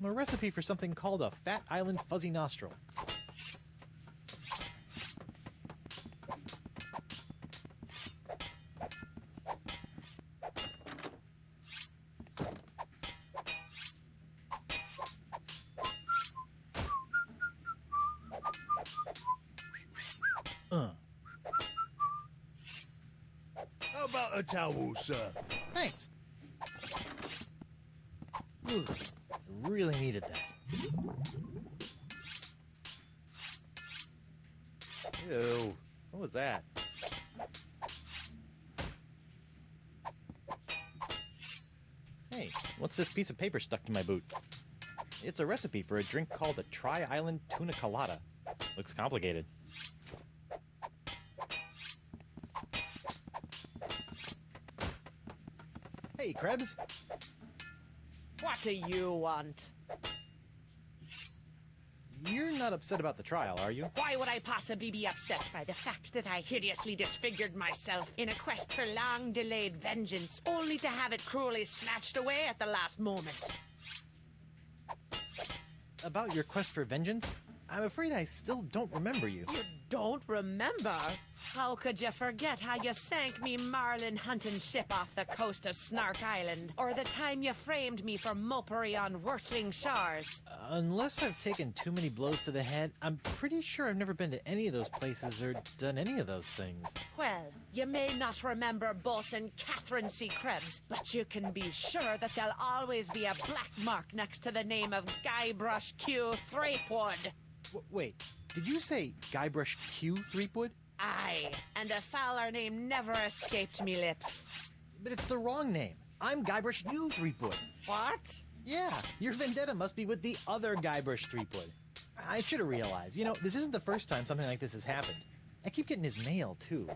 A recipe for something called a Fat Island Fuzzy Nostril. How about a towel, sir? Thanks. Ooh, I really needed that. Ew, what was that? Hey, what's this piece of paper stuck to my boot? It's a recipe for a drink called a Tri-Island Tuna Colada. Looks complicated. Hey, Krebs. What do you want? You're not upset about the trial, are you? Why would I possibly be upset by the fact that I hideously disfigured myself in a quest for long-delayed vengeance, only to have it cruelly snatched away at the last moment? About your quest for vengeance? I'm afraid I still don't remember you. You don't remember? How could you forget how you sank me marlin hunting ship off the coast of Snark Island? Or the time you framed me for mopery on Wurtling Shores? Unless I've taken too many blows to the head, I'm pretty sure I've never been to any of those places or done any of those things. Well, you may not remember Bosun Catherine C. Krebs, but you can be sure that there'll always be a black mark next to the name of Guybrush Q. Threepwood. Wait, did you say Guybrush Q. Threepwood? Aye, and a fouler name never escaped me lips. But it's the wrong name. I'm Guybrush U. Threepwood. What? Yeah, your vendetta must be with the other Guybrush Threepwood. I should have realized. You know, this isn't the first time something like this has happened. I keep getting his mail, too.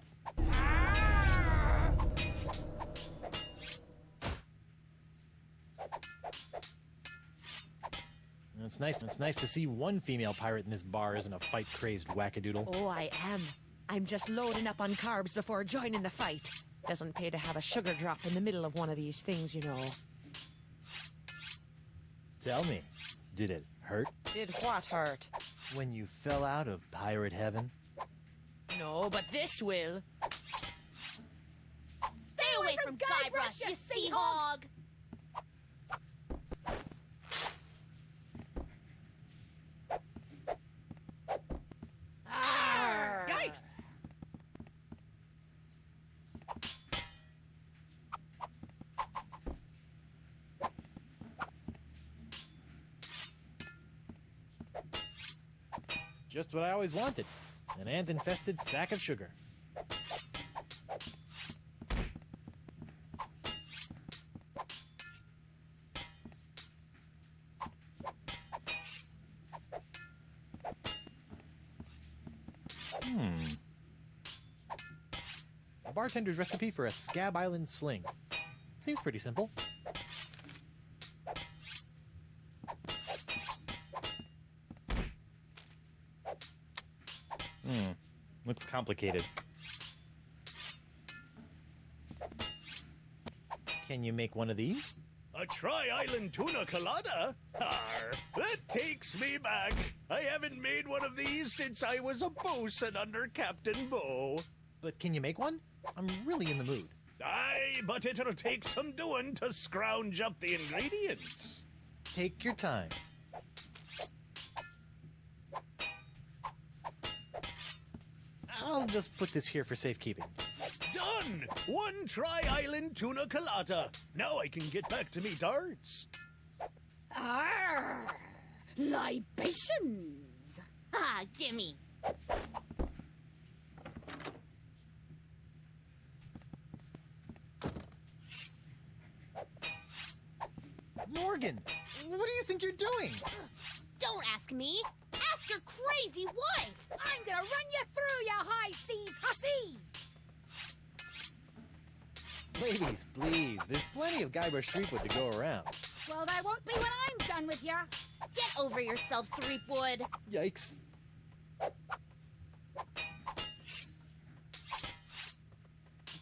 It's nice to see one female pirate in this bar isn't a fight-crazed wackadoodle. Oh, I am. I'm just loading up on carbs before joining the fight. Doesn't pay to have a sugar drop in the middle of one of these things, you know. Tell me, did it hurt? Did what hurt? When you fell out of pirate heaven? No, but this will. Stay away from Guybrush, you sea hog! Yikes! Just what I always wanted. An ant-infested sack of sugar. A bartender's recipe for a Scab Island sling. Seems pretty simple. Looks complicated. Can you make one of these? A Tri-Island Tuna Colada? Arr, that takes me back. I haven't made one of these since I was a bosun under Captain Bow. But can you make one? I'm really in the mood. Aye, but it'll take some doing to scrounge up the ingredients. Take your time. I'll just put this here for safekeeping. Done! One Tri-Island Tuna Colada. Now I can get back to me darts. Arr! Libations! Ah, gimme. Morgan, what do you think you're doing? Don't ask me. Ask your crazy wife. I'm gonna run you through, you high seas hussy. Ladies, please. There's plenty of Guybrush Threepwood to go around. Well, that won't be when I'm done with ya. Get over yourself, Threepwood. Yikes.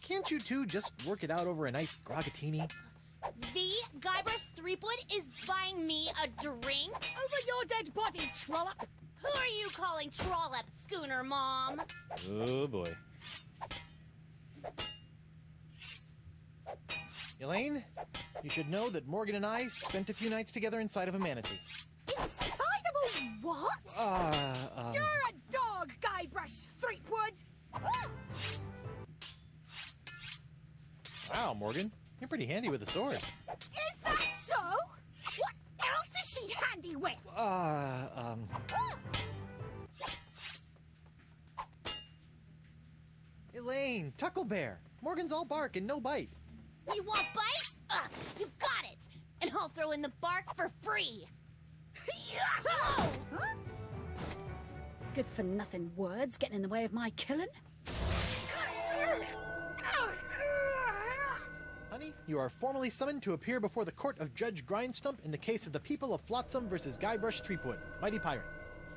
Can't you two just work it out over a nice groggatini? V, Guybrush Threepwood is buying me a drink? Over your dead body, trollop! Who are you calling Trollop, Schooner Mom? Oh boy. Elaine, you should know that Morgan and I spent a few nights together inside of a manatee. Inside of a what? You're a dog, Guybrush Threepwood! Ah! Wow, Morgan, you're pretty handy with a sword. Is that so? What else is she handy with? Ah! Elaine, Tucklebear. Morgan's all bark and no bite. You want bite? You got it! And I'll throw in the bark for free! Whoa! Huh? Good for nothing words getting in the way of my killing. Honey, you are formally summoned to appear before the court of Judge Grindstump in the case of the people of Flotsam versus Guybrush Threepwood, Mighty Pirate.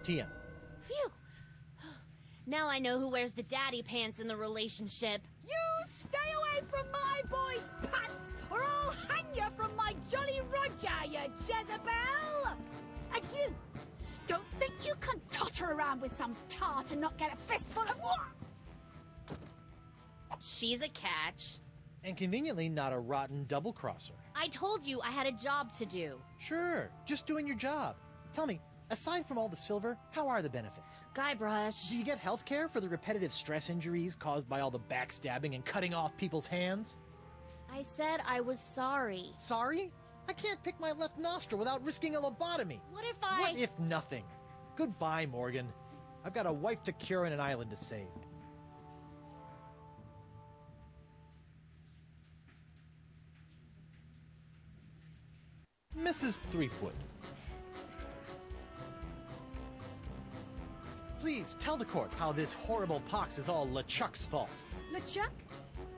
TM. Phew! Now I know who wears the daddy pants in the relationship. You stay away from my boy's pants, or I'll hang you from my Jolly Roger, you Jezebel! And you, don't think you can totter around with some tart and not get a fistful of what? She's a catch. And conveniently not a rotten double-crosser. I told you I had a job to do. Sure, just doing your job. Tell me, aside from all the silver, how are the benefits? Guybrush. Do you get health care for the repetitive stress injuries caused by all the backstabbing and cutting off people's hands? I said I was sorry. Sorry? I can't pick my left nostril without risking a lobotomy. What if I... What if nothing? Goodbye, Morgan. I've got a wife to cure and an island to save. Mrs. Threepwood. Please tell the court how this horrible pox is all LeChuck's fault. LeChuck?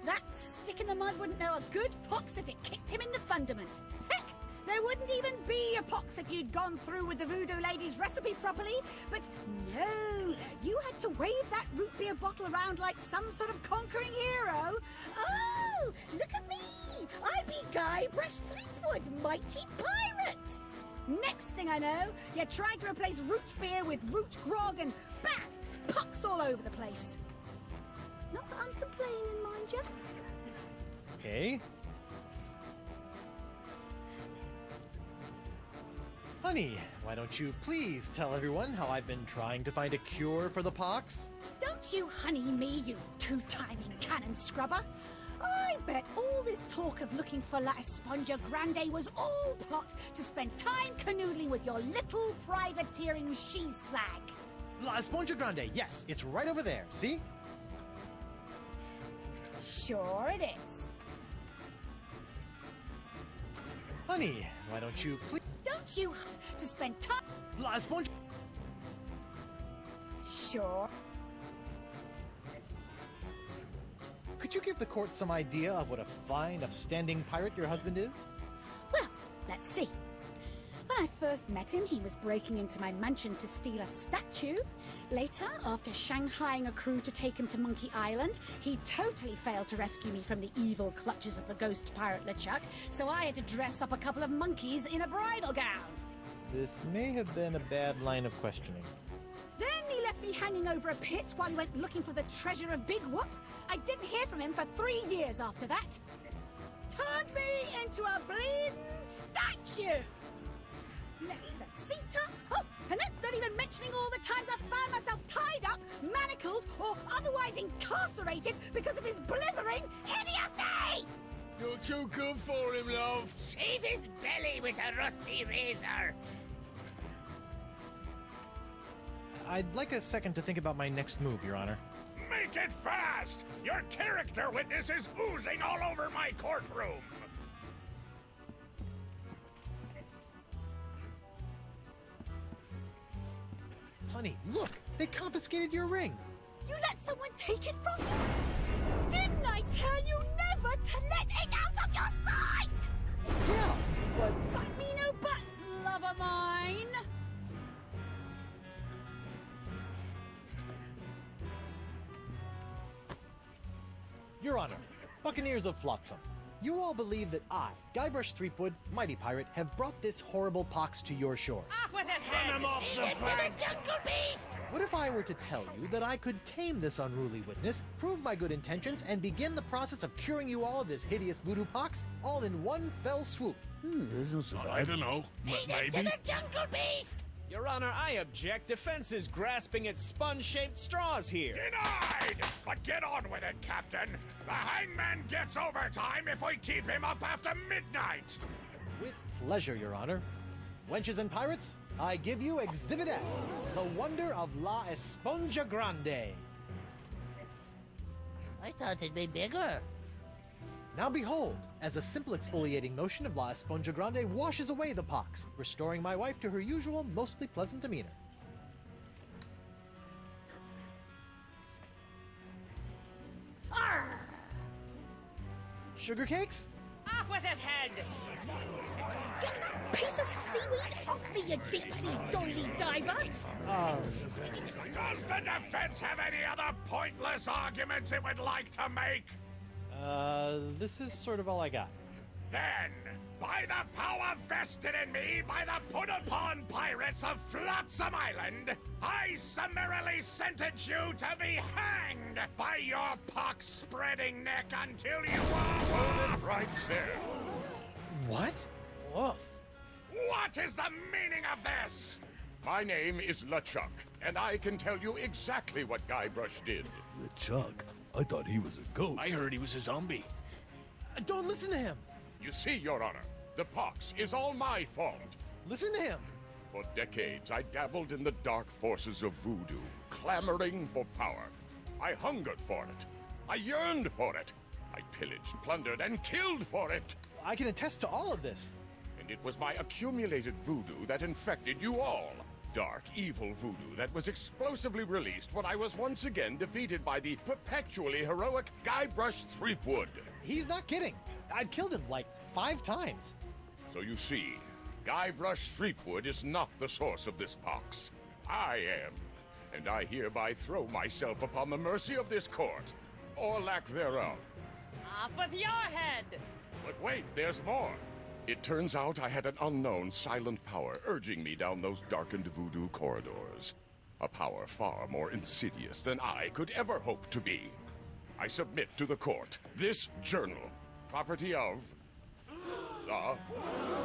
That stick in the mud wouldn't know a good pox if it kicked him in the fundament. Heck, there wouldn't even be a pox if you'd gone through with the voodoo lady's recipe properly. But no, you had to wave that root beer bottle around like some sort of conquering hero. Oh, look at me! I be Guybrush Threepwood, mighty pirate! Next thing I know, you're trying to replace root beer with root grog and bam! Pox all over the place. Not that I'm complaining, mind you. Okay. Honey, why don't you please tell everyone how I've been trying to find a cure for the pox? Don't you honey me, you two-timing cannon scrubber. I bet all this talk of looking for La Esponja Grande was all plot to spend time canoodling with your little privateering she-slag. La Esponja Grande, yes, it's right over there, see? Sure it is. Honey, why don't you please... Don't you have to spend time... La Esponja... Sure. Could you give the court some idea of what a fine, upstanding pirate your husband is? Well, let's see. When I first met him, he was breaking into my mansion to steal a statue. Later, after shanghaiing a crew to take him to Monkey Island, he totally failed to rescue me from the evil clutches of the ghost pirate LeChuck, so I had to dress up a couple of monkeys in a bridal gown. This may have been a bad line of questioning. Then he left me hanging over a pit while he went looking for the treasure of Big Whoop. I didn't hear from him for 3 years after that. Turned me into a bleeding statue. Left the seat up. Oh, and that's not even mentioning all the times I've found myself tied up, manacled, or otherwise incarcerated because of his blithering idiocy! You're too good for him, love. Shave his belly with a rusty razor. I'd like a second to think about my next move, Your Honor. Make it fast! Your character witness is oozing all over my courtroom. Honey, look! They confiscated your ring! You let someone take it from you? Didn't I tell you never to let it out of your sight? Yeah, but... But me no buts, love of mine. Your Honor, Buccaneers of Flotsam. You all believe that I, Guybrush Threepwood, mighty pirate, have brought this horrible pox to your shores. Off with his head! Run him off the Into plank! the jungle beast! What if I were to tell you that I could tame this unruly witness, prove my good intentions, and begin the process of curing you all of this hideous voodoo pox, all in one fell swoop? I don't know, but Into maybe. the jungle beast! Your Honor, I object. Defense is grasping at sponge-shaped straws here. Denied! But get on with it, Captain. The hangman gets overtime if we keep him up after midnight. With pleasure, Your Honor. Wenches and pirates, I give you Exhibit S, the wonder of La Esponja Grande. I thought it'd be bigger. Now behold, as a simple exfoliating motion of La Esponja Grande washes away the pox, restoring my wife to her usual, mostly pleasant demeanor. Sugar cakes? Off with his head! Get that piece of seaweed off me, you deep-sea doily diver! Does the defense have any other pointless arguments it would like to make? This is sort of all I got. Then, by the power vested in me by the put-upon pirates of Flotsam Island, I summarily sentence you to be hanged by your pox-spreading neck until you are right there. What? Woof. What is the meaning of this? My name is LeChuck, and I can tell you exactly what Guybrush did. Chuck, I thought he was a ghost. I heard he was a zombie. Don't listen to him! You see, Your Honor, the pox is all my fault. Listen to him! For decades, I dabbled in the dark forces of voodoo, clamoring for power. I hungered for it. I yearned for it. I pillaged, plundered, and killed for it. I can attest to all of this. And it was my accumulated voodoo that infected you all. Dark, evil voodoo that was explosively released when I was once again defeated by the perpetually heroic Guybrush Threepwood. He's not kidding. I've killed him like 5 times. So you see, Guybrush Threepwood is not the source of this pox. I am. And I hereby throw myself upon the mercy of this court, or lack thereof. Off with your head! But wait, there's more. It turns out I had an unknown silent power urging me down those darkened voodoo corridors. A power far more insidious than I could ever hope to be. I submit to the court this journal, property of the...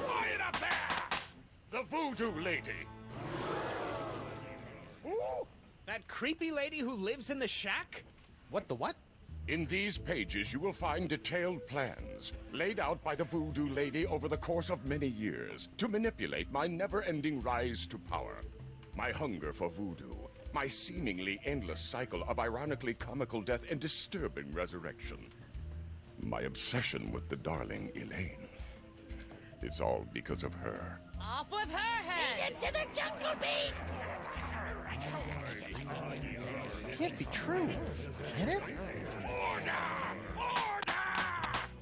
Quiet up there! The Voodoo Lady! Ooh, that creepy lady who lives in the shack? What the what? In these pages, you will find detailed plans laid out by the Voodoo Lady over the course of many years to manipulate my never-ending rise to power. My hunger for voodoo, my seemingly endless cycle of ironically comical death and disturbing resurrection. My obsession with the darling Elaine. It's all because of her. Off with her head! Into the jungle beast! It can't be true. Can it? Order! Order!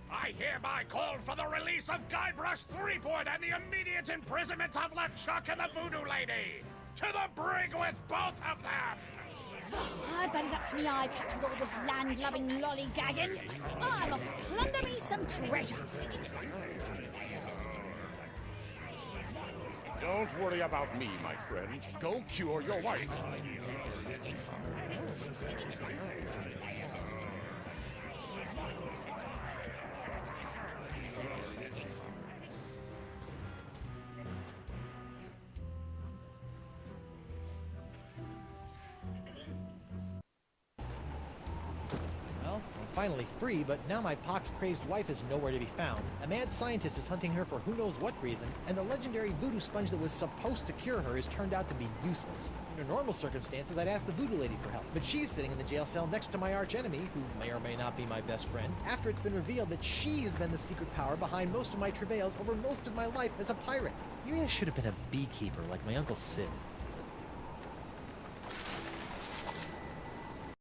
I hereby call for the release of Guybrush Threepwood and the immediate imprisonment of LeChuck and the Voodoo Lady! To the brig with both of them! I bet it's up to me eye patch with all this land-loving lollygagging. I'm off to plunder me some treasure. Don't worry about me, my friend. Go cure your wife. Well, I'm finally free, but now my pox-crazed wife is nowhere to be found. A mad scientist is hunting her for who knows what reason, and the legendary voodoo sponge that was supposed to cure her has turned out to be useless. Under normal circumstances, I'd ask the voodoo lady for help, but she's sitting in the jail cell next to my archenemy, who may or may not be my best friend, after it's been revealed that she's been the secret power behind most of my travails over most of my life as a pirate. Maybe I should have been a beekeeper like my Uncle Sid.